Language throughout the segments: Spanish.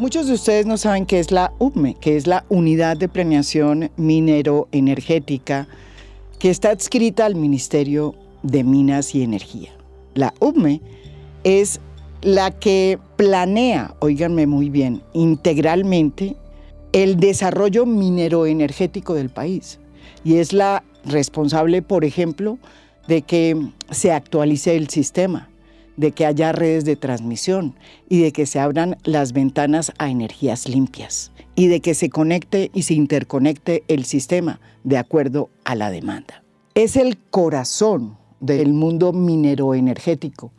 Muchos de ustedes no saben qué es la UPME, que es la Unidad de Planeación Minero-Energética, que está adscrita al Ministerio de Minas y Energía. La UPME es la que planea, óiganme muy bien, integralmente el desarrollo mineroenergético del país. Y es la responsable, por ejemplo, de que se actualice el sistema, de que haya redes de transmisión y de que se abran las ventanas a energías limpias y de que se conecte y se interconecte el sistema de acuerdo a la demanda. Es el corazón del mundo mineroenergético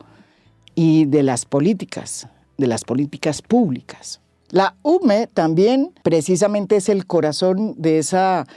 y de las políticas públicas. La UPME también precisamente es el corazón de esa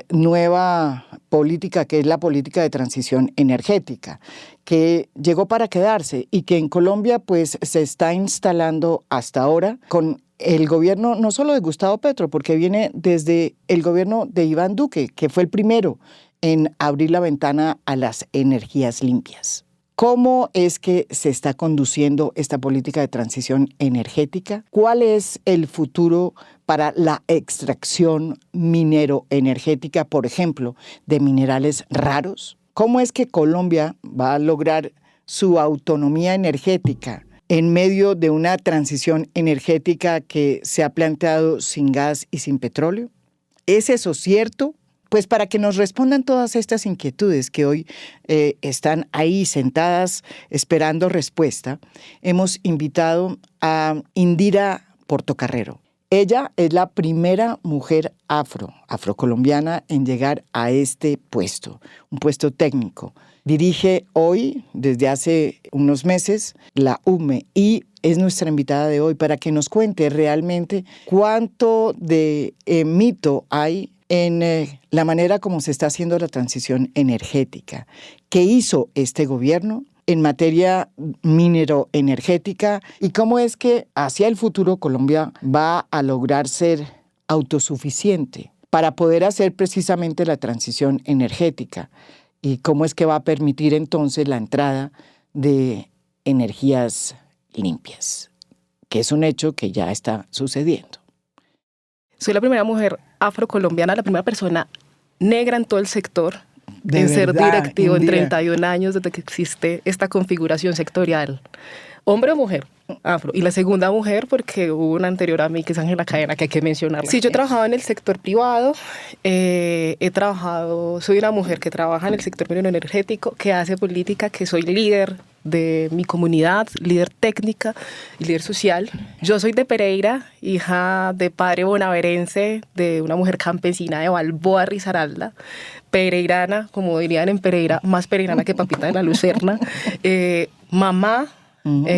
nueva política que es la política de transición energética, que llegó para quedarse y que en Colombia pues se está instalando hasta ahora con el gobierno no solo de Gustavo Petro, porque viene desde el gobierno de Iván Duque, que fue el primero en abrir la ventana a las energías limpias. ¿Cómo es que se está conduciendo esta política de transición energética? ¿Cuál es el futuro para la extracción minero-energética, por ejemplo, de minerales raros? ¿Cómo es que Colombia va a lograr su autonomía energética en medio de una transición energética que se ha planteado sin gas y sin petróleo? ¿Es eso cierto? Pues para que nos respondan todas estas inquietudes que hoy están ahí sentadas esperando respuesta, hemos invitado a Indira Portocarrero. Ella es la primera mujer afrocolombiana en llegar a este puesto, un puesto técnico. Dirige hoy, desde hace unos meses, la UPME y es nuestra invitada de hoy para que nos cuente realmente cuánto de mito hay en la manera como se está haciendo la transición energética. ¿Qué hizo este gobierno en materia mineroenergética y cómo es que hacia el futuro Colombia va a lograr ser autosuficiente para poder hacer precisamente la transición energética? ¿Y cómo es que va a permitir entonces la entrada de energías limpias? Que es un hecho que ya está sucediendo. Soy la primera mujer afrocolombiana, la primera persona negra en todo el sector en ser directivo en 31 años desde que existe esta configuración sectorial. ¿Hombre o mujer? Afro. Y la segunda mujer, porque hubo una anterior a mí, que es Ángela Cadena, que hay que mencionarla. Sí, yo he trabajado en el sector privado, soy una mujer que trabaja en el sector energético, que hace política, que soy líder de mi comunidad, líder técnica y líder social. Yo soy de Pereira, hija de padre bonaverense, de una mujer campesina de Balboa, Risaralda, pereirana, como dirían en Pereira, más pereirana que papita de la Lucerna, mamá,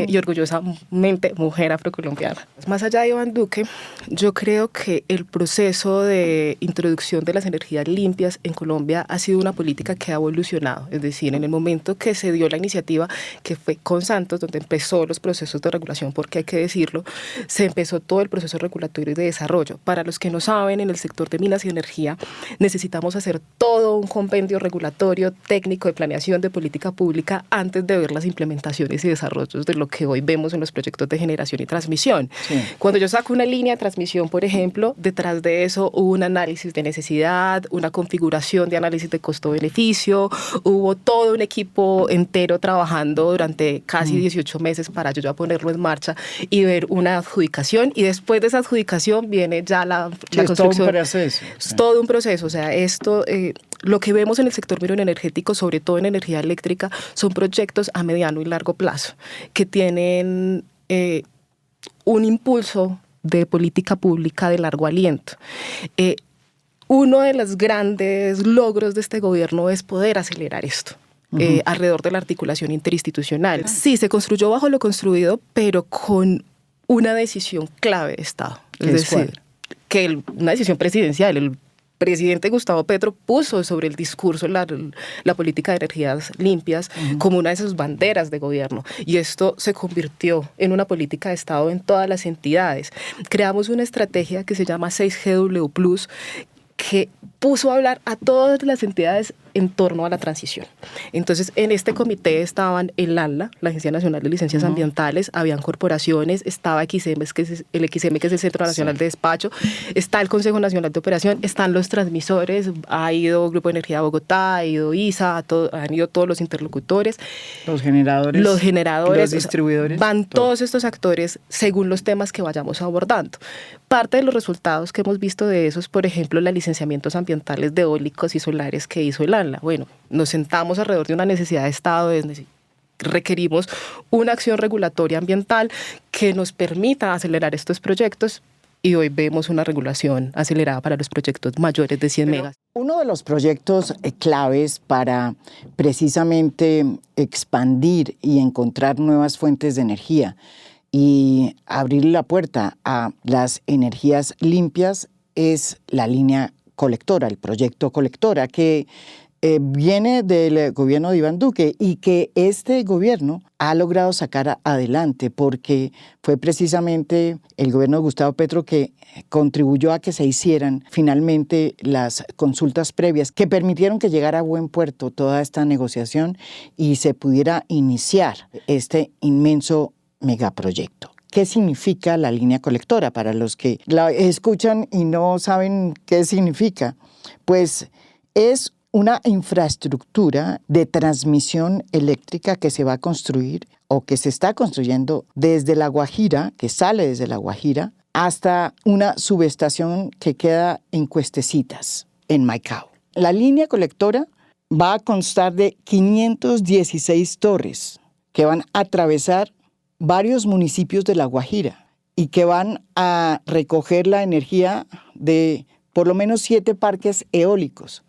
y orgullosamente mujer afrocolombiana. Más allá de Iván Duque, yo creo que el proceso de introducción de las energías limpias en Colombia ha sido una política que ha evolucionado. Es decir, en el momento que se dio la iniciativa, que fue con Santos, donde empezó los procesos de regulación, porque hay que decirlo, se empezó todo el proceso regulatorio y de desarrollo. Para los que no saben, en el sector de minas y energía necesitamos hacer todo un compendio regulatorio, técnico, de planeación, de política pública, antes de ver las implementaciones y desarrollos de lo que hoy vemos en los proyectos de generación y transmisión. Sí. Cuando yo saco una línea de transmisión, por ejemplo, detrás de eso hubo un análisis de necesidad, una configuración de análisis de costo-beneficio, hubo todo un equipo entero trabajando durante casi 18 meses para yo ya ponerlo en marcha y ver una adjudicación, y después de esa adjudicación viene ya la construcción. Todo un proceso. Es todo un proceso, o sea, esto... lo que vemos en el sector mineroenergético, sobre todo en energía eléctrica, son proyectos a mediano y largo plazo que tienen un impulso de política pública de largo aliento. Uno de los grandes logros de este gobierno es poder acelerar esto. Alrededor de la articulación interinstitucional. Sí, se construyó bajo lo construido, pero con una decisión clave de Estado. Es decir, una decisión presidencial. El presidente Gustavo Petro puso sobre el discurso la política de energías limpias como una de sus banderas de gobierno, y esto se convirtió en una política de Estado en todas las entidades. Creamos una estrategia que se llama 6GW+, que puso a hablar a todas las entidades en torno a la transición. Entonces, en este comité estaban el ANLA, la Agencia Nacional de Licencias Ambientales, habían corporaciones, estaba XM, que es el XM, que es el Centro Nacional de Despacho, está el Consejo Nacional de Operación, están los transmisores, ha ido Grupo de Energía de Bogotá, ha ido ISA, han ido todos los interlocutores. Los generadores, los distribuidores. Van todos estos actores según los temas que vayamos abordando. Parte de los resultados que hemos visto de eso es, por ejemplo, los licenciamientos ambientales de eólicos y solares que hizo el ANLA. Bueno, nos sentamos alrededor de una necesidad de Estado, requerimos una acción regulatoria ambiental que nos permita acelerar estos proyectos y hoy vemos una regulación acelerada para los proyectos mayores de 100 megas. Uno de los proyectos claves para precisamente expandir y encontrar nuevas fuentes de energía y abrir la puerta a las energías limpias es la línea colectora, el proyecto colectora, que viene del gobierno de Iván Duque y que este gobierno ha logrado sacar adelante porque fue precisamente el gobierno de Gustavo Petro que contribuyó a que se hicieran finalmente las consultas previas que permitieron que llegara a buen puerto toda esta negociación y se pudiera iniciar este inmenso megaproyecto. ¿Qué significa la línea colectora? Para los que la escuchan y no saben qué significa, pues es una infraestructura de transmisión eléctrica que se va a construir o que se está construyendo desde La Guajira, que sale desde La Guajira, hasta una subestación que queda en Cuestecitas, en Maicao. La línea colectora va a constar de 516 torres que van a atravesar varios municipios de La Guajira y que van a recoger la energía de por lo menos 7 parques eólicos,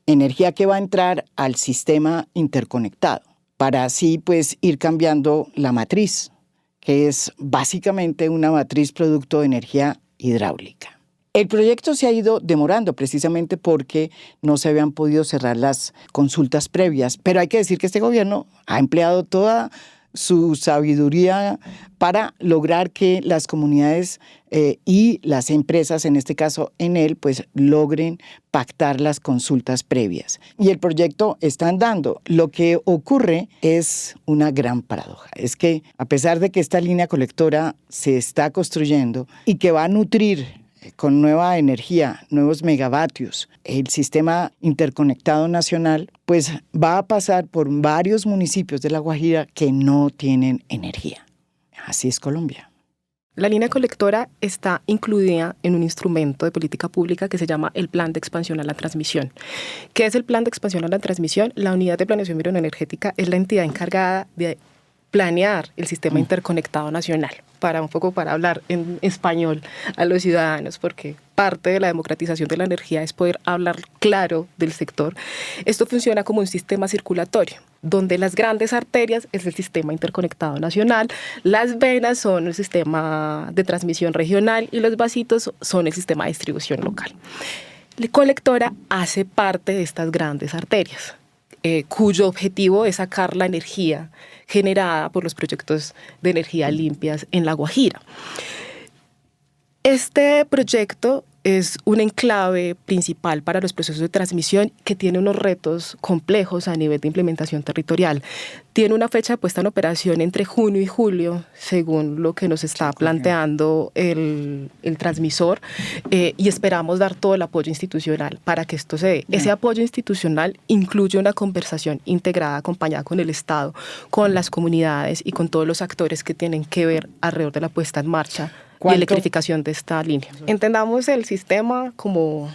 energía que va a entrar al sistema interconectado para así pues ir cambiando la matriz, que es básicamente una matriz producto de energía hidráulica. El proyecto se ha ido demorando precisamente porque no se habían podido cerrar las consultas previas, pero hay que decir que este gobierno ha empleado toda su sabiduría para lograr que las comunidades y las empresas, en este caso Enel, pues logren pactar las consultas previas. Y el proyecto está andando. Lo que ocurre es una gran paradoja. Es que a pesar de que esta línea colectora se está construyendo y que va a nutrir con nueva energía, nuevos megavatios, el sistema interconectado nacional, pues va a pasar por varios municipios de La Guajira que no tienen energía. Así es Colombia. La línea colectora está incluida en un instrumento de política pública que se llama el Plan de Expansión a la Transmisión. ¿Qué es el Plan de Expansión a la Transmisión? La Unidad de Planeación Mineroenergética es la entidad encargada de planear el sistema interconectado nacional, para hablar en español a los ciudadanos, porque parte de la democratización de la energía es poder hablar claro del sector. Esto funciona como un sistema circulatorio, donde las grandes arterias es el sistema interconectado nacional, las venas son el sistema de transmisión regional y los vasitos son el sistema de distribución local. La colectora hace parte de estas grandes arterias, cuyo objetivo es sacar la energía generada por los proyectos de energía limpias en La Guajira. Este proyecto es un enclave principal para los procesos de transmisión que tiene unos retos complejos a nivel de implementación territorial. Tiene una fecha de puesta en operación entre junio y julio, según lo que nos está planteando el transmisor, y esperamos dar todo el apoyo institucional para que esto se dé. Ese apoyo institucional incluye una conversación integrada, acompañada con el Estado, con las comunidades y con todos los actores que tienen que ver alrededor de la puesta en marcha y electrificación de esta línea. Entendamos el sistema como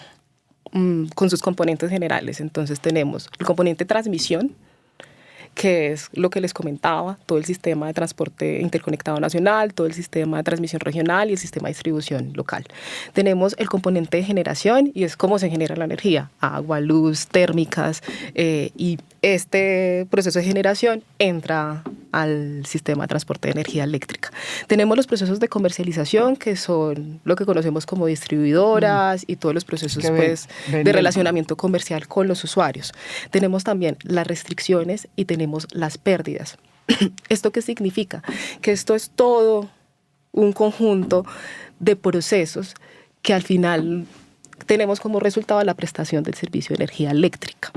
con sus componentes generales. Entonces tenemos el componente transmisión, que es lo que les comentaba, todo el sistema de transporte interconectado nacional, todo el sistema de transmisión regional y el sistema de distribución local. Tenemos el componente de generación y es cómo se genera la energía, agua, luz, térmicas, y este proceso de generación entra al sistema de transporte de energía eléctrica. Tenemos los procesos de comercialización, que son lo que conocemos como distribuidoras y todos los procesos pues, de relacionamiento comercial con los usuarios. Tenemos también las restricciones y tenemos las pérdidas. ¿Esto qué significa? Que esto es todo un conjunto de procesos que al final tenemos como resultado la prestación del servicio de energía eléctrica.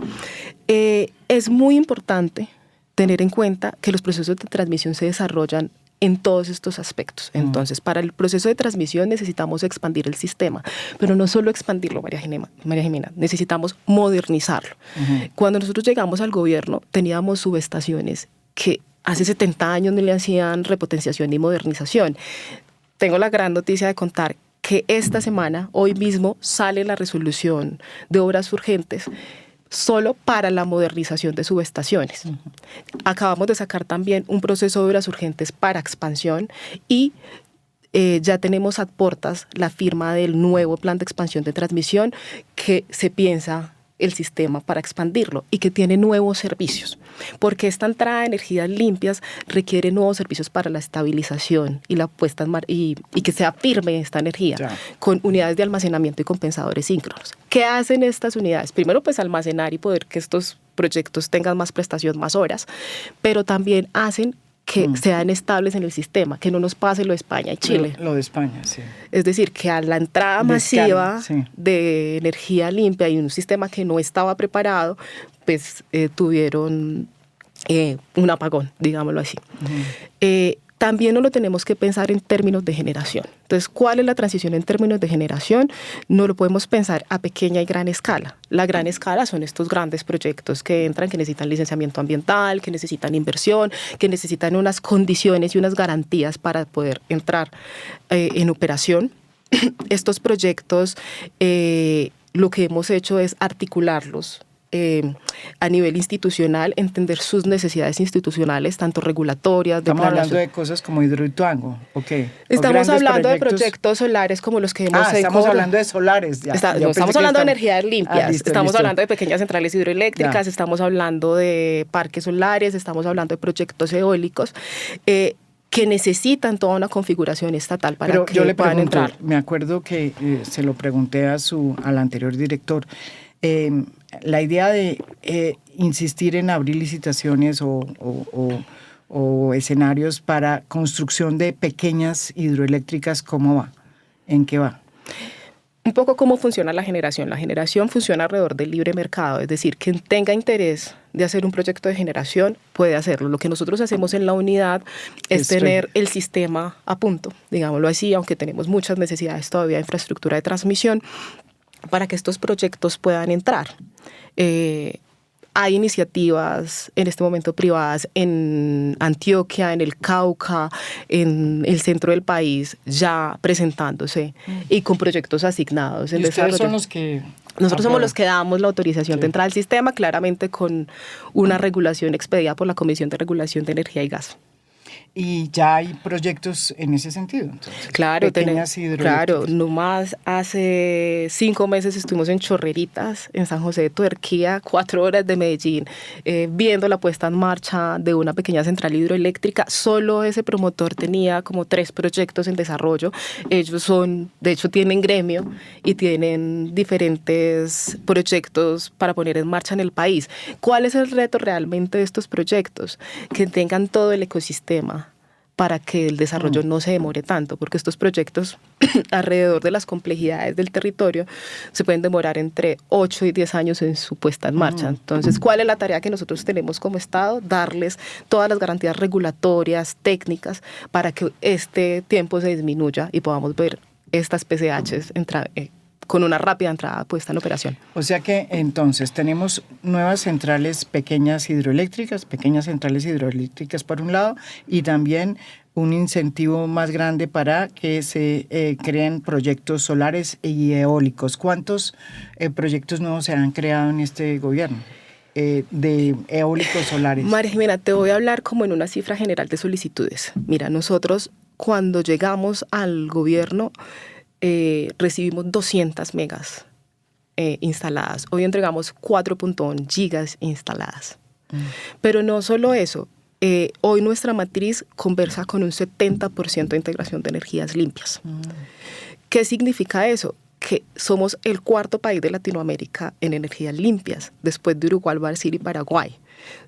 Es muy importante tener en cuenta que los procesos de transmisión se desarrollan en todos estos aspectos. Entonces, para el proceso de transmisión necesitamos expandir el sistema, pero no solo expandirlo, María Jimena, necesitamos modernizarlo. Cuando nosotros llegamos al gobierno, teníamos subestaciones que hace 70 años no le hacían repotenciación ni modernización. Tengo la gran noticia de contar que esta semana, hoy mismo, sale la resolución de obras urgentes solo para la modernización de subestaciones. Acabamos de sacar también un proceso de obras urgentes para expansión y ya tenemos a puertas la firma del nuevo plan de expansión de transmisión que se piensa el sistema para expandirlo y que tiene nuevos servicios, porque esta entrada de energías limpias requiere nuevos servicios para la estabilización y la puesta en y que sea firme esta energía, con unidades de almacenamiento y compensadores síncronos. ¿Qué hacen estas unidades? Primero, pues almacenar y poder que estos proyectos tengan más prestación, más horas, pero también hacen que sean estables en el sistema, que no nos pase lo de España y Chile. Lo de España, sí. Es decir, que a la entrada masiva de energía limpia y un sistema que no estaba preparado, pues tuvieron un apagón, digámoslo así. También no lo tenemos que pensar en términos de generación. Entonces, ¿cuál es la transición en términos de generación? No lo podemos pensar a pequeña y gran escala. La gran escala son estos grandes proyectos que entran, que necesitan licenciamiento ambiental, que necesitan inversión, que necesitan unas condiciones y unas garantías para poder entrar en operación. Estos proyectos, lo que hemos hecho es articularlos a nivel institucional, entender sus necesidades institucionales, tanto regulatorias, Estamos hablando de cosas como Hidroituango, Estamos hablando de proyectos solares como los que hemos estamos hablando de solares. Estamos hablando de energías limpias, estamos hablando de pequeñas centrales hidroeléctricas, estamos hablando de parques solares, estamos hablando de proyectos eólicos, que necesitan toda una configuración estatal para que yo le puedan entrar. Me acuerdo que se lo pregunté al anterior director, la idea de insistir en abrir licitaciones o escenarios para construcción de pequeñas hidroeléctricas, ¿cómo va? ¿En qué va? Un poco cómo funciona la generación. La generación funciona alrededor del libre mercado, es decir, quien tenga interés de hacer un proyecto de generación puede hacerlo. Lo que nosotros hacemos en la unidad es tener el sistema a punto, digámoslo así, aunque tenemos muchas necesidades todavía de infraestructura de transmisión, para que estos proyectos puedan entrar. Hay iniciativas en este momento privadas en Antioquia, en el Cauca, en el centro del país, ya presentándose y con proyectos asignados en desarrollo. Son los que... Nosotros somos los que damos la autorización de entrada al sistema, claramente con una regulación expedida por la Comisión de Regulación de Energía y Gas. Y ya hay proyectos en ese sentido. Entonces, claro, claro, nomás hace 5 meses estuvimos en Chorreritas, en San José de Tuerquía, 4 horas de Medellín, viendo la puesta en marcha de una pequeña central hidroeléctrica. Solo ese promotor tenía como 3 proyectos en desarrollo. Ellos de hecho tienen gremio y tienen diferentes proyectos para poner en marcha en el país. ¿Cuál es el reto realmente de estos proyectos? Que tengan todo el ecosistema para que el desarrollo no se demore tanto, porque estos proyectos, alrededor de las complejidades del territorio, se pueden demorar entre 8 y 10 años en su puesta en marcha. Entonces, ¿cuál es la tarea que nosotros tenemos como Estado? Darles todas las garantías regulatorias, técnicas, para que este tiempo se disminuya y podamos ver estas PCHs con una rápida entrada puesta en operación. O sea que entonces tenemos nuevas pequeñas centrales hidroeléctricas por un lado, y también un incentivo más grande para que se creen proyectos solares y eólicos. ¿Cuántos proyectos nuevos se han creado en este gobierno de eólicos solares? María Jimena, te voy a hablar como en una cifra general de solicitudes. Mira, nosotros cuando llegamos al gobierno recibimos 200 megas instaladas. Hoy entregamos 4.1 gigas instaladas. Pero no solo eso. Hoy nuestra matriz conversa con un 70% de integración de energías limpias. ¿Qué significa eso? Que somos el 4º país de Latinoamérica en energías limpias, después de Uruguay, Brasil y Paraguay.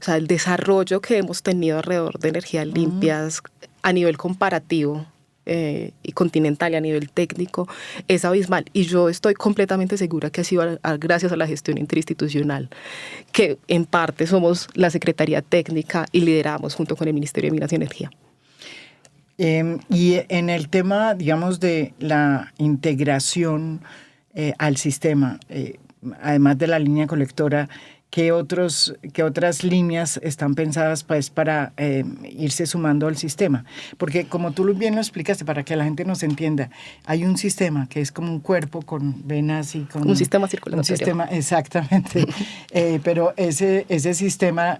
O sea, el desarrollo que hemos tenido alrededor de energías limpias a nivel comparativo y continental y a nivel técnico es abismal. Y yo estoy completamente segura que ha sido gracias a la gestión interinstitucional, que en parte somos la Secretaría Técnica y lideramos junto con el Ministerio de Minas y Energía. Y en el tema, digamos, de la integración al sistema, además de la línea colectora, ¿qué otras líneas están pensadas pues, para irse sumando al sistema? Porque como tú bien lo explicaste, para que la gente nos entienda, hay un sistema que es como un cuerpo con venas y con... Un sistema circulatorio. Un sistema, exactamente. Pero ese sistema...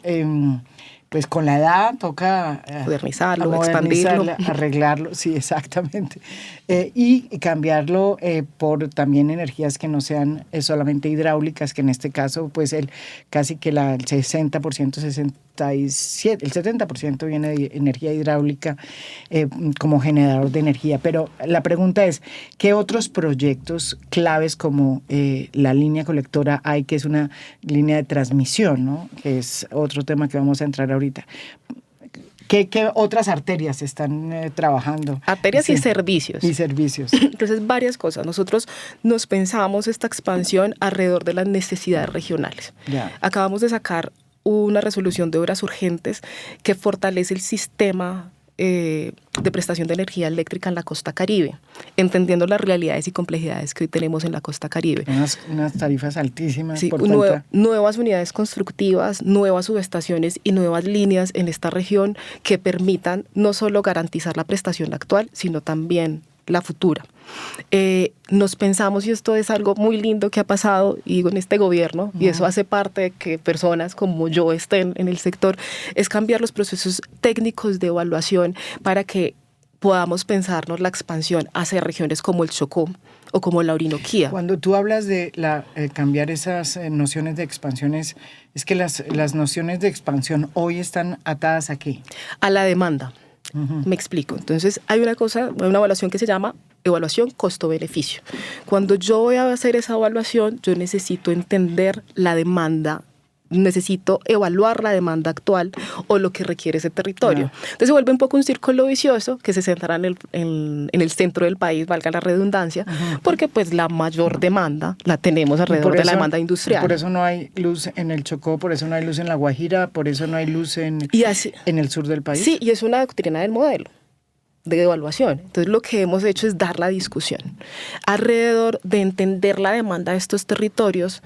pues con la edad toca modernizarlo, expandirlo, arreglarlo, sí, exactamente. Y cambiarlo por también energías que no sean solamente hidráulicas, que en este caso, pues casi que el 60%, el 70% viene de energía hidráulica como generador de energía. Pero la pregunta es, ¿qué otros proyectos claves como la línea colectora hay, que es una línea de transmisión, ¿no? Que es otro tema que vamos a entrar ahorita? ¿Qué otras arterias están trabajando? Arterias y servicios. Y servicios. Entonces, varias cosas. Nosotros nos pensamos esta expansión alrededor de las necesidades regionales. Ya. Acabamos de sacar una resolución de obras urgentes que fortalece el sistema de prestación de energía eléctrica en la costa Caribe, entendiendo las realidades y complejidades que hoy tenemos en la costa Caribe. Unas tarifas altísimas. Sí, por cuenta. Nuevas unidades constructivas, nuevas subestaciones y nuevas líneas en esta región que permitan no solo garantizar la prestación actual, sino también la futura. Nos pensamos, y esto es algo muy lindo que ha pasado, y digo, en este gobierno, y eso hace parte de que personas como yo estén en el sector, es cambiar los procesos técnicos de evaluación para que podamos pensarnos la expansión hacia regiones como el Chocó o como la Orinoquía. Cuando tú hablas de cambiar esas nociones de expansiones, es que las nociones de expansión hoy están atadas ¿a qué? A la demanda. Me explico. Entonces, hay una evaluación que se llama evaluación costo-beneficio. Cuando yo voy a hacer esa evaluación, yo necesito entender la demanda, necesito evaluar la demanda actual o lo que requiere ese territorio. Entonces se vuelve un poco un círculo vicioso que se centrará en el centro del país, valga la redundancia, porque pues la mayor demanda la tenemos alrededor de la demanda industrial. Por eso no hay luz en el Chocó, por eso no hay luz en La Guajira, por eso no hay luz en el sur del país. Sí, y es una doctrina del modelo de evaluación. Entonces lo que hemos hecho es dar la discusión alrededor de entender la demanda de estos territorios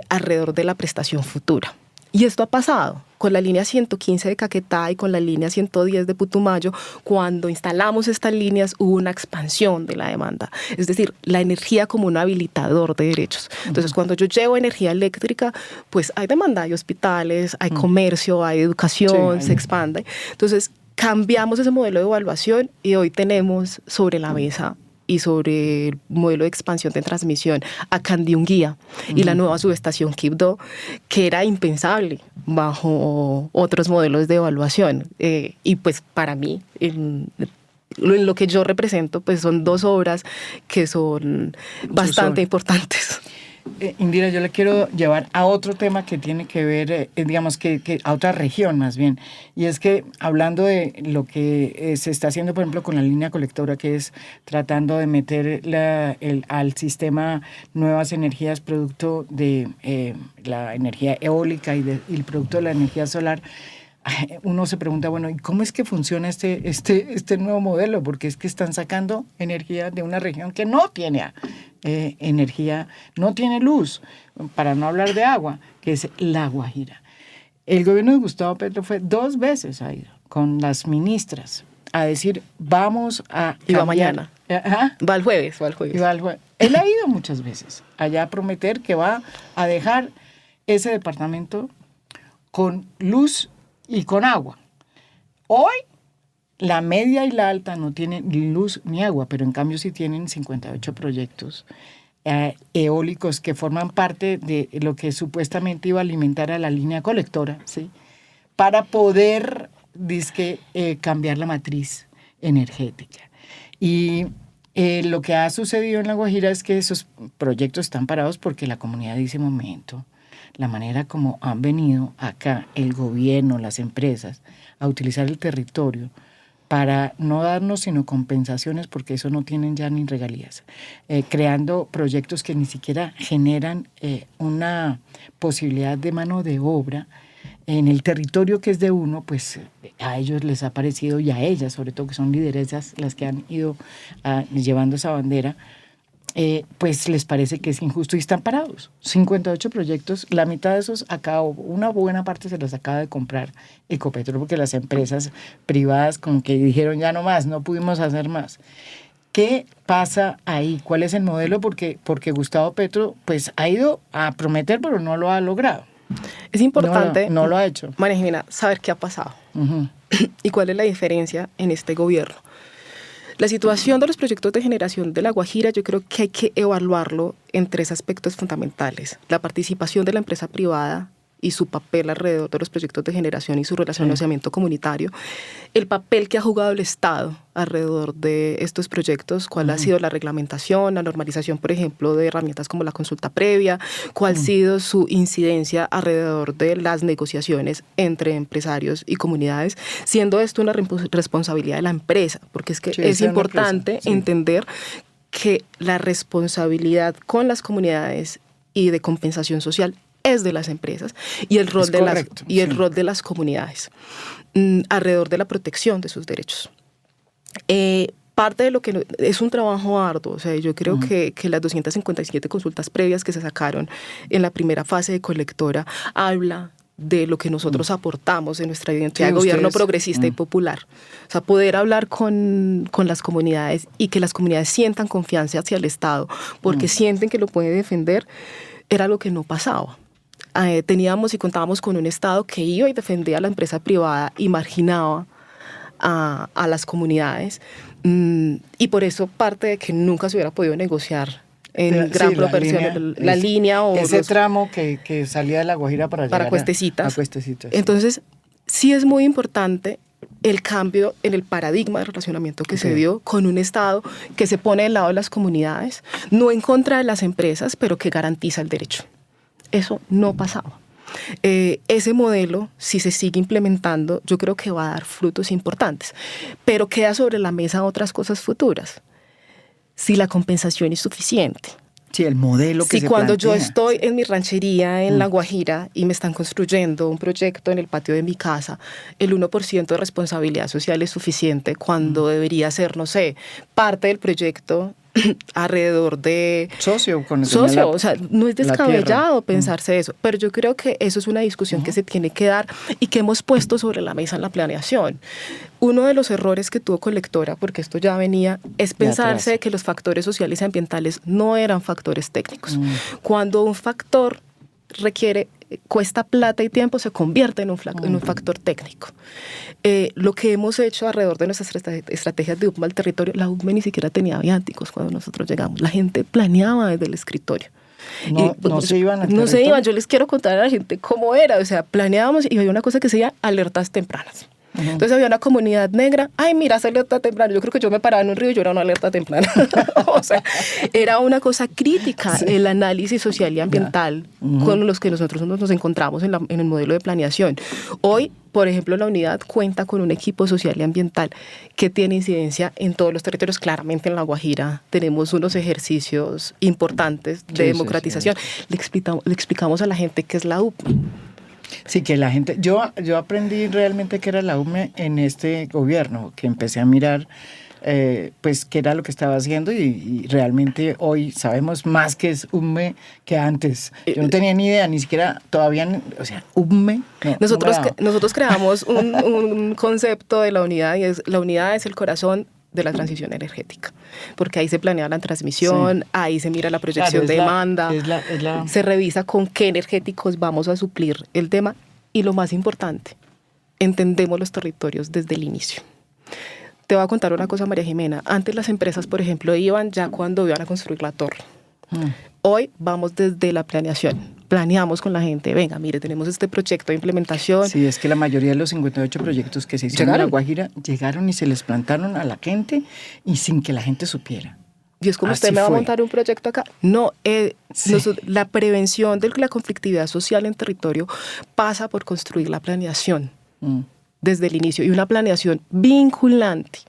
alrededor de la prestación futura. Y esto ha pasado con la línea 115 de Caquetá y con la línea 110 de Putumayo. Cuando instalamos estas líneas hubo una expansión de la demanda, es decir, la energía como un habilitador de derechos. Entonces cuando yo llevo energía eléctrica, pues hay demanda, hay hospitales, hay comercio, hay educación, se expande. Entonces cambiamos ese modelo de evaluación y hoy tenemos sobre la mesa y sobre el modelo de expansión de transmisión a Candiunguía y la nueva subestación Quibdó, que era impensable bajo otros modelos de evaluación. Y pues para mí, en lo que yo represento, pues son dos obras que son bastante importantes. Indira, yo le quiero llevar a otro tema que tiene que ver, digamos, que a otra región más bien, y es que hablando de lo que se está haciendo, por ejemplo, con la línea colectora, que es tratando de meter al sistema nuevas energías producto de la energía eólica y el producto de la energía solar, uno se pregunta, bueno, ¿y cómo es que funciona este nuevo modelo? Porque es que están sacando energía de una región que no tiene energía, no tiene luz, para no hablar de agua, que es La Guajira. El gobierno de Gustavo Petro fue 2 veces a ir con las ministras a decir, vamos a... Y va mañana. Ajá. Va el jueves. Él ha ido muchas veces allá a prometer que va a dejar ese departamento con luz y con agua. Hoy la media y la alta no tienen ni luz ni agua, pero en cambio sí tienen 58 proyectos eólicos que forman parte de lo que supuestamente iba a alimentar a la línea colectora, ¿sí? Para poder cambiar la matriz energética. Y lo que ha sucedido en La Guajira es que esos proyectos están parados porque la comunidad dice, momento, la manera como han venido acá el gobierno, las empresas, a utilizar el territorio, para no darnos sino compensaciones, porque eso no tienen ya ni regalías, creando proyectos que ni siquiera generan una posibilidad de mano de obra en el territorio que es de uno, pues a ellos les ha parecido, y a ellas sobre todo, que son lideresas las que han ido llevando esa bandera, pues les parece que es injusto y están parados. 58 proyectos, la mitad de esos una buena parte se los acaba de comprar Ecopetrol, porque las empresas privadas como que dijeron ya no más, no pudimos hacer más. ¿Qué pasa ahí? ¿Cuál es el modelo? Porque Gustavo Petro pues ha ido a prometer, pero no lo ha logrado. Es importante, no lo ha hecho. María Jimena, saber qué ha pasado Uh-huh. y cuál es la diferencia en este gobierno. La situación de los proyectos de generación de La Guajira, yo creo que hay que evaluarlo en 3 aspectos fundamentales: la participación de la empresa privada y su papel alrededor de los proyectos de generación y su relacionamiento comunitario, el papel que ha jugado el Estado alrededor de estos proyectos, cuál ha sido la reglamentación, la normalización, por ejemplo, de herramientas como la consulta previa, cuál ha sido su incidencia alrededor de las negociaciones entre empresarios y comunidades, siendo esto una responsabilidad de la empresa, porque es que es importante entender que la responsabilidad con las comunidades y de compensación social es de las empresas, y el rol, rol de las comunidades alrededor de la protección de sus derechos. Parte de lo que es un trabajo arduo, o sea, yo creo que las 257 consultas previas que se sacaron en la primera fase de colectora habla de lo que nosotros aportamos en nuestra identidad de gobierno progresista y popular. O sea, poder hablar con las comunidades y que las comunidades sientan confianza hacia el Estado porque sienten que lo puede defender, era lo que no pasaba. Teníamos y contábamos con un Estado que iba y defendía a la empresa privada y marginaba a las comunidades, y por eso parte de que nunca se hubiera podido negociar en gran proporción la línea o ese tramo que salía de La Guajira para llegar Cuestecitas. A Cuestecitas. Entonces, sí es muy importante el cambio en el paradigma de relacionamiento que se dio con un Estado que se pone del lado de las comunidades, no en contra de las empresas, pero que garantiza el derecho. Eso no pasaba. Ese modelo, si se sigue implementando, yo creo que va a dar frutos importantes, pero queda sobre la mesa otras cosas futuras. Si la compensación es suficiente. Sí, el modelo que se cuando plantea. yo estoy en mi ranchería en La Guajira y me están construyendo un proyecto en el patio de mi casa, el 1% de responsabilidad social es suficiente cuando debería ser, no sé, parte del proyecto alrededor de... Socio, o sea, no es descabellado pensarse eso, pero yo creo que eso es una discusión que se tiene que dar y que hemos puesto sobre la mesa en la planeación. Uno de los errores que tuvo Colectora, porque esto ya venía, es pensarse que los factores sociales y ambientales no eran factores técnicos. Cuando un factor cuesta plata y tiempo, se convierte en un factor técnico. Lo que hemos hecho alrededor de nuestras estrategias de UPME al territorio, la UPME ni siquiera tenía viánticos cuando nosotros llegamos. La gente planeaba desde el escritorio. No se iban al territorio. No se iban. Yo les quiero contar a la gente cómo era. O sea, planeábamos y había una cosa que se llama alertas tempranas. Entonces había una comunidad negra, ay, mira, esa alerta temprana. Yo creo que yo me paraba en un río y yo era una alerta temprana. O sea, era una cosa crítica el análisis social y ambiental con los que nosotros nos encontramos en el modelo de planeación. Hoy, por ejemplo, la unidad cuenta con un equipo social y ambiental que tiene incidencia en todos los territorios. Claramente en La Guajira tenemos unos ejercicios importantes de democratización. Le explicamos a la gente qué es la UPME. Sí, que la gente... Yo aprendí realmente qué era la UPME en este gobierno, que empecé a mirar pues qué era lo que estaba haciendo y realmente hoy sabemos más que es UPME que antes. Yo no tenía ni idea, ni siquiera todavía, o sea, UPME... Nosotros creamos un concepto de la unidad, y la unidad es el corazón de la transición energética, porque ahí se planea la transmisión, ahí se mira la proyección de demanda, se revisa con qué energéticos vamos a suplir el tema, y lo más importante, entendemos los territorios desde el inicio. Te voy a contar una cosa, María Jimena. Antes las empresas, por ejemplo, iban ya cuando iban a construir la torre. Hoy vamos desde la planeación. Planeamos con la gente, venga, mire, tenemos este proyecto de implementación. Sí, es que la mayoría de los 58 proyectos que se hicieron en La Guajira llegaron y se les plantaron a la gente y sin que la gente supiera. Y es como, usted me va a montar un proyecto acá. No, la prevención de la conflictividad social en territorio pasa por construir la planeación. desde el inicio y una planeación vinculante.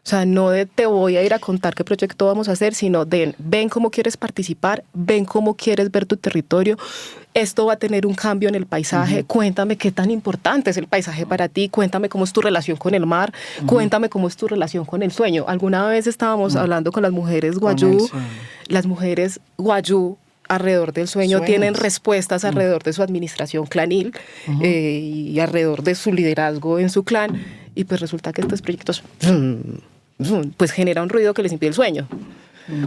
O sea, no de te voy a ir a contar qué proyecto vamos a hacer, sino de ven cómo quieres participar, ven cómo quieres ver tu territorio, esto va a tener un cambio en el paisaje, cuéntame qué tan importante es el paisaje para ti, cuéntame cómo es tu relación con el mar, cuéntame cómo es tu relación con el sueño. Alguna vez estábamos hablando con las mujeres guayú, las mujeres guayú alrededor del sueño tienen respuestas alrededor de su administración clanil y alrededor de su liderazgo en su clan, y pues resulta que estos proyectos pues genera un ruido que les impide el sueño.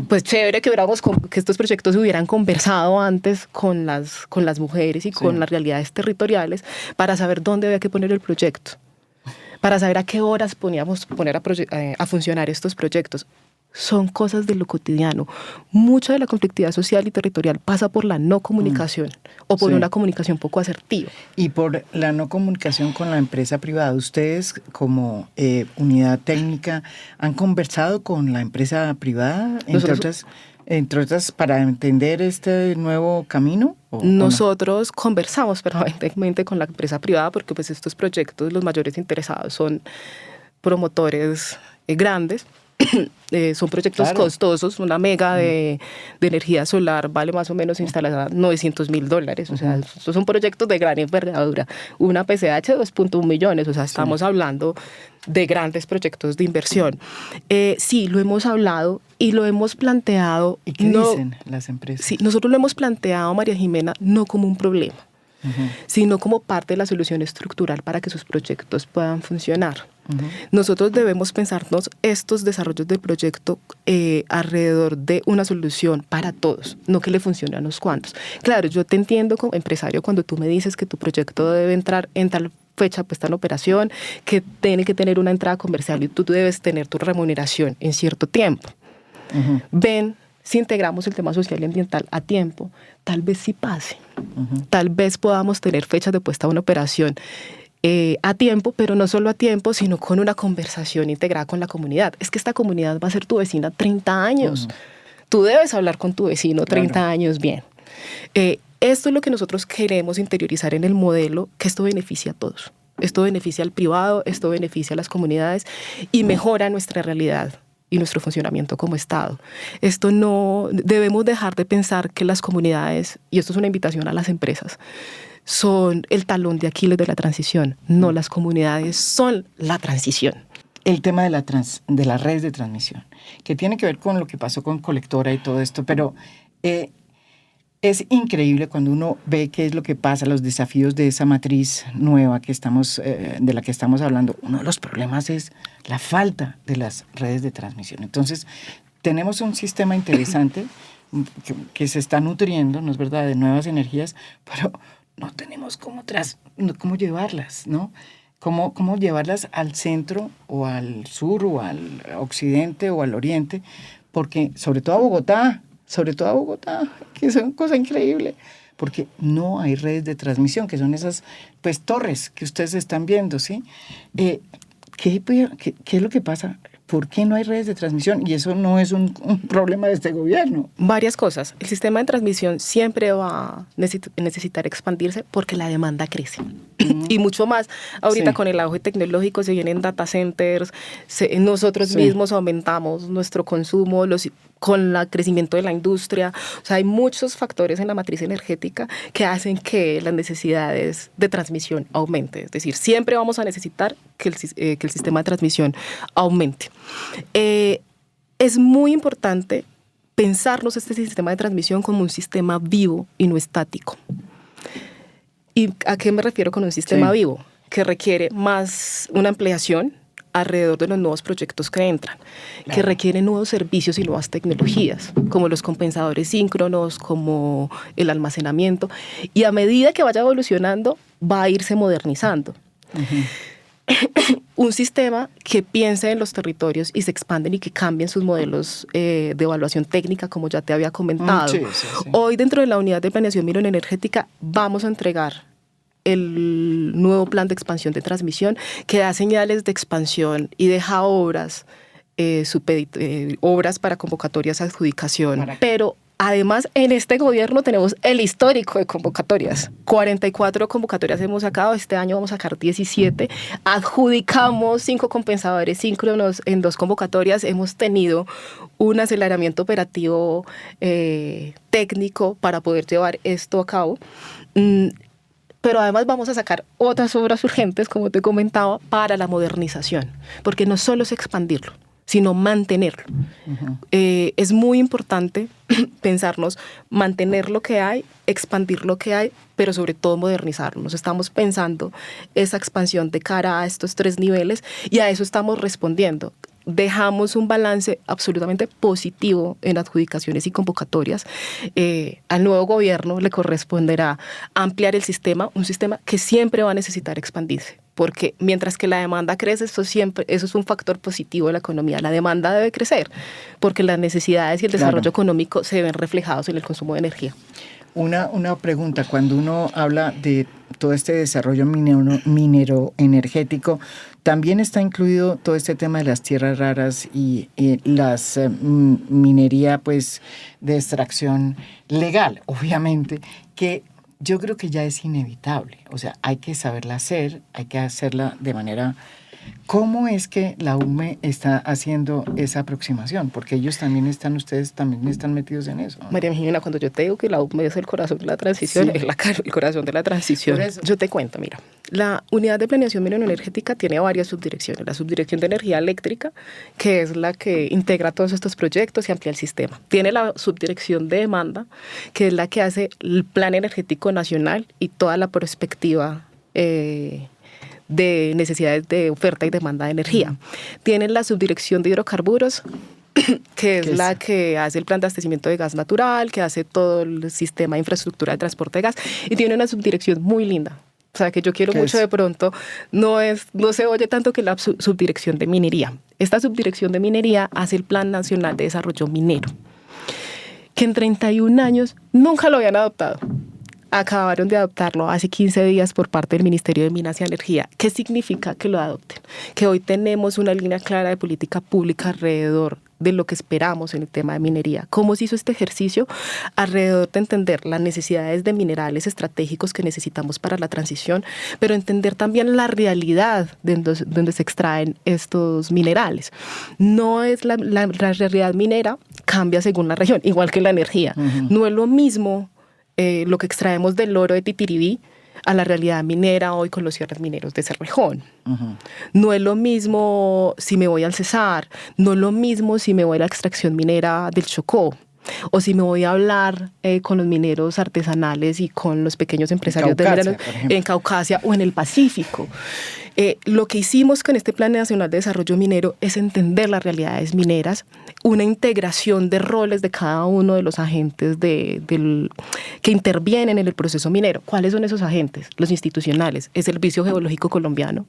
Pues chévere que que estos proyectos hubieran conversado antes con las mujeres y con las realidades territoriales para saber dónde había que poner el proyecto, para saber a qué horas poner a funcionar estos proyectos. Son cosas de lo cotidiano. Mucha de la conflictividad social y territorial pasa por la no comunicación o por una comunicación poco asertiva. Y por la no comunicación con la empresa privada. Ustedes, como unidad técnica, ¿han conversado con la empresa privada, entre otras, para entender este nuevo camino? Nosotros conversamos permanentemente con la empresa privada porque pues estos proyectos, los mayores interesados son promotores grandes. Son proyectos costosos. Una mega de energía solar vale más o menos instalada $900,000. O sea, estos son proyectos de gran envergadura. Una PCH, 2.1 millones. O sea, estamos hablando de grandes proyectos de inversión. Sí, lo hemos hablado y lo hemos planteado. ¿Y qué dicen las empresas? Sí, nosotros lo hemos planteado, María Jimena, no como un problema, sino como parte de la solución estructural para que sus proyectos puedan funcionar. Nosotros debemos pensarnos estos desarrollos del proyecto alrededor de una solución para todos, no que le funcione a unos cuantos. Claro, yo te entiendo como empresario cuando tú me dices que tu proyecto debe entrar en tal fecha puesta en operación, que tiene que tener una entrada comercial y tú debes tener tu remuneración en cierto tiempo. Ven, si integramos el tema social y ambiental a tiempo, tal vez sí pase. Tal vez podamos tener fechas de puesta en operación a tiempo, pero no solo a tiempo, sino con una conversación integrada con la comunidad. Es que esta comunidad va a ser tu vecina 30 años. Tú debes hablar con tu vecino 30 años bien. Esto es lo que nosotros queremos interiorizar en el modelo, que esto beneficia a todos. Esto beneficia al privado, esto beneficia a las comunidades y mejora nuestra realidad y nuestro funcionamiento como Estado. Esto no debemos dejar de pensar que las comunidades, y esto es una invitación a las empresas, son el talón de Aquiles de la transición. No, las comunidades son la transición. El tema de las redes de transmisión, que tiene que ver con lo que pasó con Colectora y todo esto, pero es increíble cuando uno ve qué es lo que pasa, los desafíos de esa matriz nueva de la que estamos hablando. Uno de los problemas es la falta de las redes de transmisión. Entonces, tenemos un sistema interesante que se está nutriendo, ¿no es verdad?, de nuevas energías, pero no tenemos cómo llevarlas, ¿no? Cómo llevarlas al centro o al sur o al occidente o al oriente, porque sobre todo a Bogotá, que es una cosa increíble, porque no hay redes de transmisión, que son esas pues torres que ustedes están viendo, ¿sí? ¿Qué es lo que pasa? ¿Por qué no hay redes de transmisión? Y eso no es un problema de este gobierno. Varias cosas. El sistema de transmisión siempre va a necesitar expandirse porque la demanda crece. Y mucho más. Ahorita con el auge tecnológico se vienen data centers, nosotros mismos aumentamos nuestro consumo, con el crecimiento de la industria. O sea, hay muchos factores en la matriz energética que hacen que las necesidades de transmisión aumenten. Es decir, siempre vamos a necesitar que el sistema de transmisión aumente. Es muy importante pensarnos este sistema de transmisión como un sistema vivo y no estático. ¿Y a qué me refiero con un sistema vivo? Que requiere más una ampliación alrededor de los nuevos proyectos que entran, que requieren nuevos servicios y nuevas tecnologías, como los compensadores síncronos, como el almacenamiento, y a medida que vaya evolucionando, va a irse modernizando. Un sistema que piense en los territorios y se expanden y que cambien sus modelos de evaluación técnica, como ya te había comentado. Hoy, dentro de la unidad de planeación mineroenergética, vamos a entregar el nuevo plan de expansión de transmisión que da señales de expansión y deja obras para convocatorias a adjudicación, pero Además, en este gobierno tenemos el histórico de convocatorias. 44 convocatorias hemos sacado, este año vamos a sacar 17. Adjudicamos 5 compensadores síncronos en 2 convocatorias. Hemos tenido un aceleramiento operativo técnico para poder llevar esto a cabo. Pero además vamos a sacar otras obras urgentes, como te comentaba, para la modernización, porque no solo es expandirlo, sino mantenerlo. Es muy importante pensarnos, mantener lo que hay, expandir lo que hay, pero sobre todo modernizarlo. Nos estamos pensando esa expansión de cara a estos 3 niveles y a eso estamos respondiendo. Dejamos un balance absolutamente positivo en adjudicaciones y convocatorias. Al nuevo gobierno le corresponderá ampliar el sistema, un sistema que siempre va a necesitar expandirse, porque mientras que la demanda crece, eso es un factor positivo de la economía. La demanda debe crecer, porque las necesidades y el desarrollo económico se ven reflejados en el consumo de energía. Una pregunta, cuando uno habla de todo este desarrollo minero energético, también está incluido todo este tema de las tierras raras y las minería pues de extracción legal, obviamente, que yo creo que ya es inevitable. O sea, hay que saberla hacer, hay que hacerla de manera... ¿Cómo es que la UME está haciendo esa aproximación? Porque ustedes también están metidos en eso, ¿no? María Jimena, cuando yo te digo que la UME es el corazón de la transición, es el corazón de la transición. Yo te cuento, mira, la Unidad de Planeación Minero-Energética tiene varias subdirecciones. La Subdirección de Energía Eléctrica, que es la que integra todos estos proyectos y amplía el sistema. Tiene la Subdirección de Demanda, que es la que hace el Plan Energético Nacional y toda la perspectiva de necesidades de oferta y demanda de energía. Tienen la Subdirección de Hidrocarburos, que es la que hace el plan de abastecimiento de gas natural, que hace todo el sistema de infraestructura de transporte de gas, y tiene una subdirección muy linda. O sea, que yo quiero mucho de pronto, no se oye tanto que la subdirección de minería. Esta subdirección de minería hace el Plan Nacional de Desarrollo Minero, que en 31 años nunca lo habían adoptado. Acabaron de adoptarlo hace 15 días por parte del Ministerio de Minas y Energía. ¿Qué significa que lo adopten? Que hoy tenemos una línea clara de política pública alrededor de lo que esperamos en el tema de minería. ¿Cómo se hizo este ejercicio? Alrededor de entender las necesidades de minerales estratégicos que necesitamos para la transición, pero entender también la realidad de donde se extraen estos minerales. No es la realidad minera, cambia según la región, igual que la energía. No es lo mismo lo que extraemos del oro de Titiribí a la realidad minera hoy con los cierres mineros de Cerrejón. No es lo mismo si me voy al Cesar, no es lo mismo si me voy a la extracción minera del Chocó, o si me voy a hablar con los mineros artesanales y con los pequeños empresarios de mineros en Caucasia o en el Pacífico. Lo que hicimos con este Plan Nacional de Desarrollo Minero es entender las realidades mineras, una integración de roles de cada uno de los agentes que intervienen en el proceso minero. ¿Cuáles son esos agentes? Los institucionales. Es el Servicio Geológico Colombiano,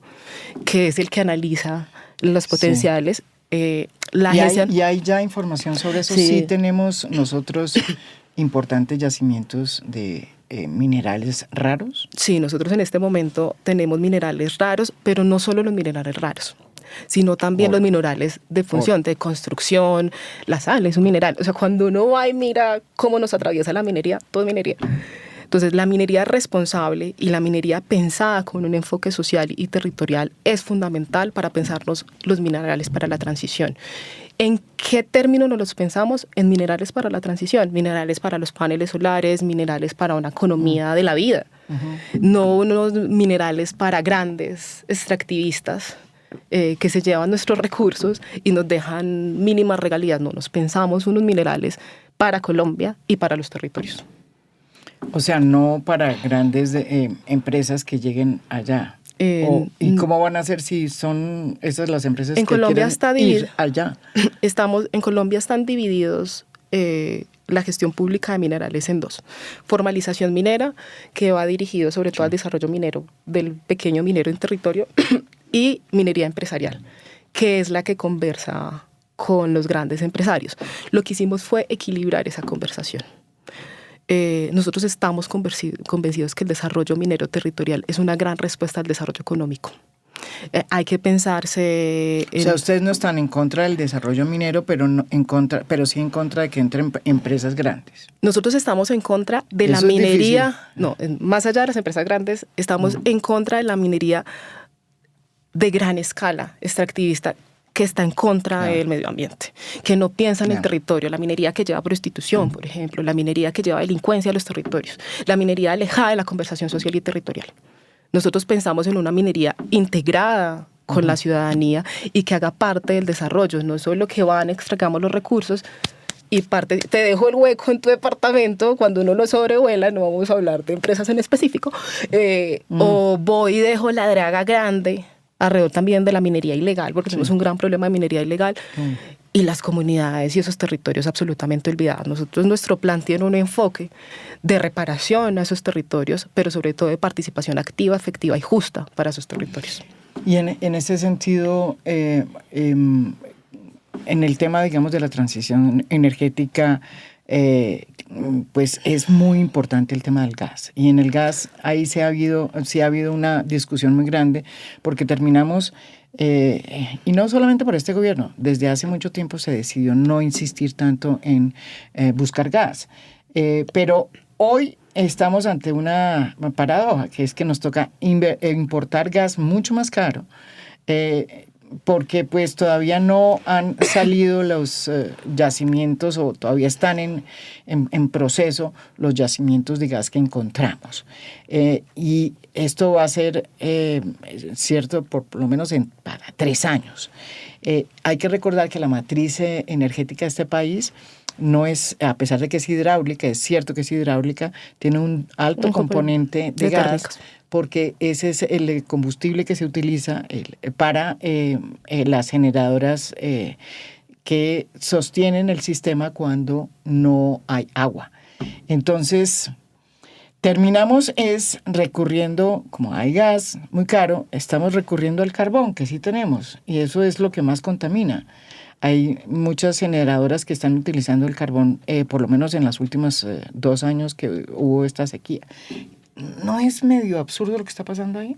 que es el que analiza los potenciales. ¿Y hay ya información sobre eso? Sí tenemos nosotros importantes yacimientos de minerales raros. Sí, nosotros en este momento tenemos minerales raros, pero no solo los minerales raros, sino también los minerales de función, de construcción. La sal es un mineral. O sea, cuando uno va y mira cómo nos atraviesa la minería, todo es minería. Entonces, la minería responsable y la minería pensada con un enfoque social y territorial es fundamental para pensarnos los minerales para la transición. ¿En qué términos nos los pensamos? En minerales para la transición, minerales para los paneles solares, minerales para una economía de la vida, no unos minerales para grandes extractivistas que se llevan nuestros recursos y nos dejan mínimas regalías. No, nos pensamos unos minerales para Colombia y para los territorios. O sea, no para grandes empresas que lleguen allá. ¿Y cómo van a hacer si son esas las empresas que quieren ir allá? En Colombia están divididos la gestión pública de minerales en 2. Formalización minera, que va dirigido sobre todo al desarrollo minero del pequeño minero en territorio, y minería empresarial, que es la que conversa con los grandes empresarios. Lo que hicimos fue equilibrar esa conversación. Nosotros estamos convencidos que el desarrollo minero territorial es una gran respuesta al desarrollo económico. hay que pensarse O sea, ustedes no están en contra del desarrollo minero, pero, pero sí en contra de que entren empresas grandes. Nosotros estamos en contra de la Eso es minería, difícil. no, más allá de las empresas grandes, estamos en contra de la minería de gran escala extractivista que está en contra del medio ambiente, que no piensa en el territorio, la minería que lleva prostitución, por ejemplo, la minería que lleva delincuencia a los territorios, la minería alejada de la conversación social y territorial. Nosotros pensamos en una minería integrada con la ciudadanía y que haga parte del desarrollo, no solo que van, extraigamos los recursos y parte, te dejo el hueco en tu departamento, cuando uno lo sobrevuela, no vamos a hablar de empresas en específico, o voy y dejo la draga grande alrededor también de la minería ilegal, porque tenemos un gran problema de minería ilegal, y las comunidades y esos territorios absolutamente olvidados. Nosotros, nuestro plan tiene un enfoque de reparación a esos territorios, pero sobre todo de participación activa, efectiva y justa para esos territorios. Y en ese sentido, en el tema, digamos, de la transición energética, pues es muy importante el tema del gas. Y en el gas ahí sí ha habido una discusión muy grande, porque terminamos, y no solamente por este gobierno, desde hace mucho tiempo se decidió no insistir tanto en buscar gas. Pero hoy estamos ante una paradoja, que es que nos toca importar gas mucho más caro, porque pues todavía no han salido los yacimientos, o todavía están en proceso los yacimientos de gas que encontramos. Y esto va a ser cierto por lo menos para 3 años. Hay que recordar que la matriz energética de este país no es, a pesar de que es hidráulica, es cierto que es hidráulica, tiene un alto componente de gas, térmicos, porque ese es el combustible que se utiliza para las generadoras que sostienen el sistema cuando no hay agua. Entonces, terminamos recurriendo, como hay gas muy caro, estamos recurriendo al carbón, que sí tenemos, y eso es lo que más contamina. Hay muchas generadoras que están utilizando el carbón, por lo menos en los últimos 2 años que hubo esta sequía. ¿No es medio absurdo lo que está pasando ahí?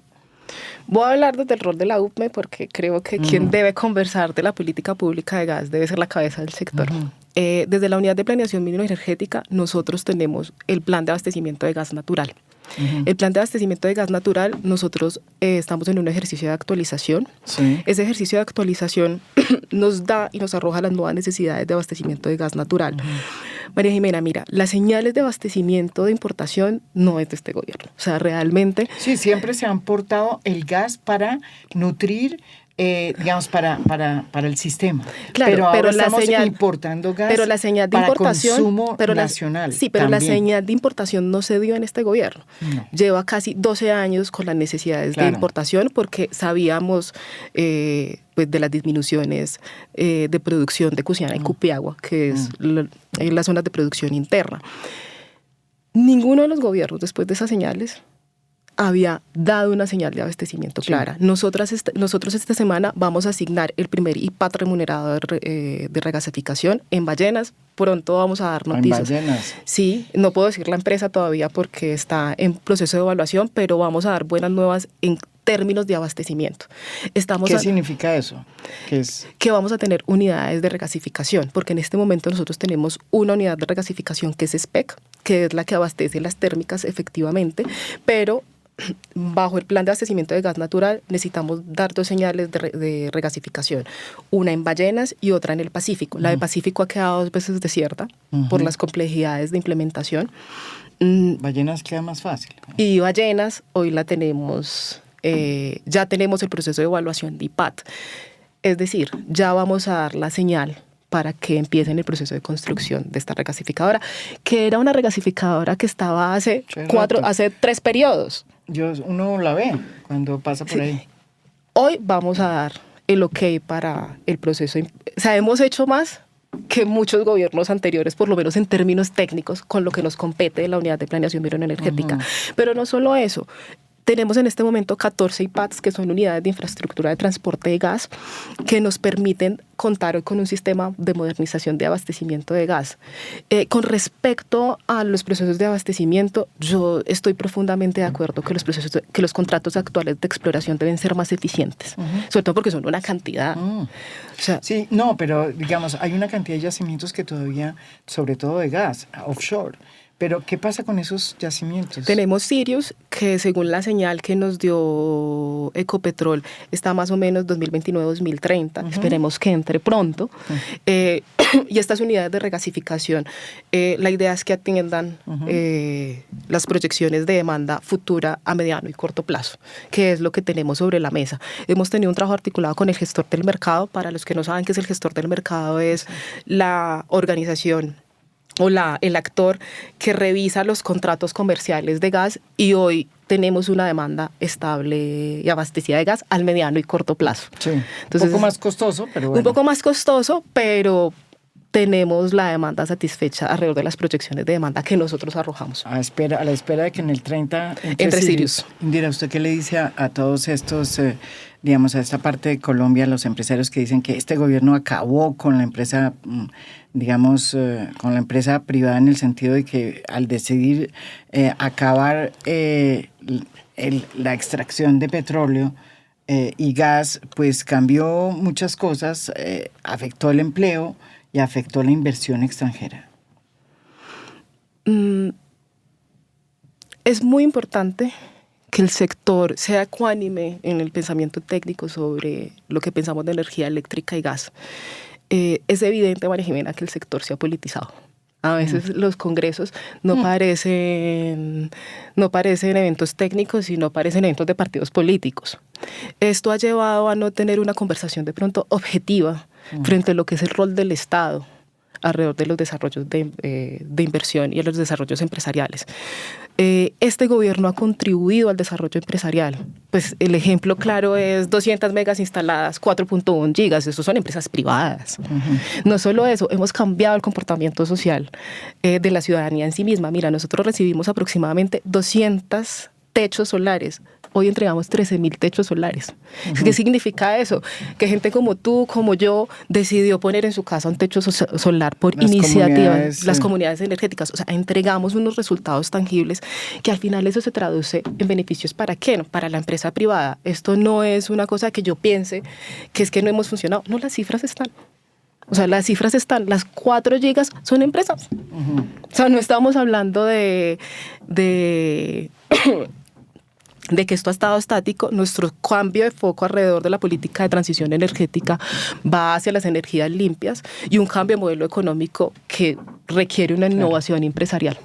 Voy a hablar desde el rol de la UPME porque creo que quien debe conversar de la política pública de gas debe ser la cabeza del sector. Desde la Unidad de Planeación Minero-Energética nosotros tenemos el plan de abastecimiento de gas natural. El plan de abastecimiento de gas natural, nosotros estamos en un ejercicio de actualización. Sí. Ese ejercicio de actualización nos da y nos arroja las nuevas necesidades de abastecimiento de gas natural. María Jimena, mira, las señales de abastecimiento de importación no es de este gobierno. O sea, realmente... Sí, siempre se han portado el gas para nutrir, digamos, para el sistema. Claro, pero estamos importando gas, pero la señal de para importación, consumo nacional. Sí, pero también. La señal de importación no se dio en este gobierno. No. Lleva casi 12 años con las necesidades de importación, porque sabíamos pues de las disminuciones de producción de Cusiana y Cupiagua, que es las zonas de producción interna. Ninguno de los gobiernos, después de esas señales, había dado una señal de abastecimiento clara. Nosotros esta semana vamos a asignar el primer IPAT remunerado de regasificación en Ballenas. Pronto vamos a dar noticias. ¿En Ballenas? Sí, no puedo decir la empresa todavía porque está en proceso de evaluación, pero vamos a dar buenas nuevas en términos de abastecimiento. ¿Qué significa eso? Que vamos a tener unidades de regasificación, porque en este momento nosotros tenemos una unidad de regasificación que es SPEC, que es la que abastece las térmicas efectivamente, pero bajo el plan de abastecimiento de gas natural necesitamos dar 2 señales de regasificación, una en Ballenas y otra en el Pacífico. La de Pacífico ha quedado 2 veces desierta por las complejidades de implementación. Ballenas queda más fácil. Y Ballenas hoy la tenemos, ya tenemos el proceso de evaluación de IPAT, es decir, ya vamos a dar la señal para que empiecen el proceso de construcción de esta regasificadora, que era una regasificadora que estaba hace 3 periodos. Uno la ve cuando pasa por ahí. Hoy vamos a dar el ok para el proceso. O sea, hemos hecho más que muchos gobiernos anteriores, por lo menos en términos técnicos, con lo que nos compete la Unidad de Planeación Minero-Energética. Pero no solo eso, tenemos en este momento 14 IPADs, que son unidades de infraestructura de transporte de gas, que nos permiten contar hoy con un sistema de modernización de abastecimiento de gas. Con respecto a los procesos de abastecimiento, yo estoy profundamente de acuerdo que los contratos actuales de exploración deben ser más eficientes, sobre todo porque son una cantidad. O sea, sí, no, pero digamos, hay una cantidad de yacimientos que todavía, sobre todo de gas, offshore. Pero, ¿qué pasa con esos yacimientos? Tenemos Sirius, que según la señal que nos dio Ecopetrol, está más o menos 2029-2030. Esperemos que entre pronto. Y estas unidades de regasificación, la idea es que atiendan las proyecciones de demanda futura a mediano y corto plazo, que es lo que tenemos sobre la mesa. Hemos tenido un trabajo articulado con el gestor del mercado. Para los que no saben qué es el gestor del mercado, es la organización o el actor que revisa los contratos comerciales de gas, y hoy tenemos una demanda estable y abastecida de gas al mediano y corto plazo. Sí. Entonces, un poco más costoso, pero bueno. Un poco más costoso, pero tenemos la demanda satisfecha alrededor de las proyecciones de demanda que nosotros arrojamos. A la espera de que en el 30 entre Sirius. Indira, ¿usted qué le dice a todos estos, digamos, a esta parte de Colombia, a los empresarios que dicen que este gobierno acabó con la empresa, digamos, con la empresa privada, en el sentido de que al decidir acabar la extracción de petróleo y gas, pues cambió muchas cosas, afectó el empleo y afectó la inversión extranjera? Es muy importante que el sector sea ecuánime en el pensamiento técnico sobre lo que pensamos de energía eléctrica y gas. Es evidente, María Jimena, que el sector se ha politizado. A veces los congresos no parecen eventos técnicos, sino parecen eventos de partidos políticos. Esto ha llevado a no tener una conversación de pronto objetiva frente a lo que es el rol del Estado alrededor de los desarrollos de inversión y a los desarrollos empresariales. Este gobierno ha contribuido al desarrollo empresarial. Pues el ejemplo claro es 200 megas instaladas, 4.1 gigas, esos son empresas privadas. No solo eso, hemos cambiado el comportamiento social de la ciudadanía en sí misma. Mira, nosotros recibimos aproximadamente 200 techos solares. Hoy entregamos 13.000 techos solares. ¿Qué significa eso? Que gente como tú, como yo, decidió poner en su casa un techo solar por iniciativa, las comunidades energéticas. O sea, entregamos unos resultados tangibles que al final eso se traduce en beneficios. ¿Para qué? Para la empresa privada. Esto no es una cosa que yo piense que es que no hemos funcionado. No, las cifras están. O sea, las cifras están, las 4 gigas son empresas. O sea, no estamos hablando de que esto ha estado estático. Nuestro cambio de foco alrededor de la política de transición energética va hacia las energías limpias y un cambio de modelo económico que requiere una innovación empresarial.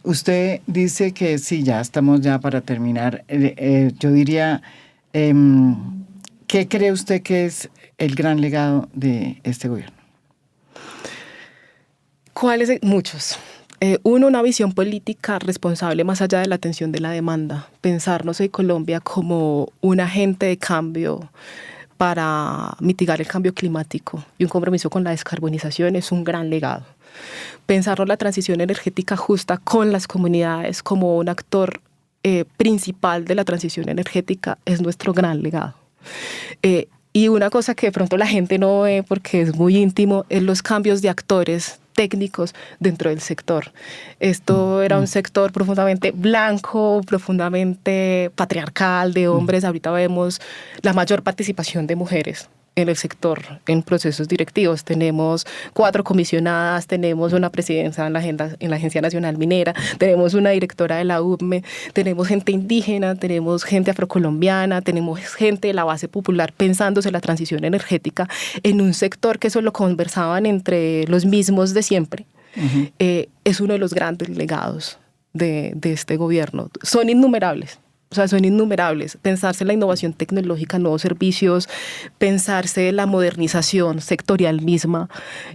Usted dice que sí, ya estamos ya para terminar. Yo diría, ¿qué cree usted que es el gran legado de este gobierno? ¿Cuáles? Muchos. Uno, una visión política responsable más allá de la atención de la demanda. Pensarnos en Colombia como un agente de cambio para mitigar el cambio climático y un compromiso con la descarbonización es un gran legado. Pensarnos la transición energética justa con las comunidades como un actor principal de la transición energética es nuestro gran legado. Y una cosa que de pronto la gente no ve porque es muy íntimo es los cambios de actores técnicos dentro del sector. Esto era un sector profundamente blanco, profundamente patriarcal, de hombres. Ahorita vemos la mayor participación de mujeres en el sector, en procesos directivos. Tenemos 4 comisionadas, tenemos una presidencia en la Agencia Nacional Minera, tenemos una directora de la UPME, tenemos gente indígena, tenemos gente afrocolombiana, tenemos gente de la base popular pensándose la transición energética en un sector que eso lo conversaban entre los mismos de siempre. Es uno de los grandes legados de este gobierno. Son innumerables. O sea, son innumerables. Pensarse en la innovación tecnológica, nuevos servicios, pensarse en la modernización sectorial misma,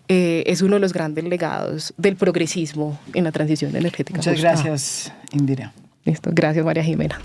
es uno de los grandes legados del progresismo en la transición energética. Muchas gracias, Indira. Listo. Gracias, María Jimena.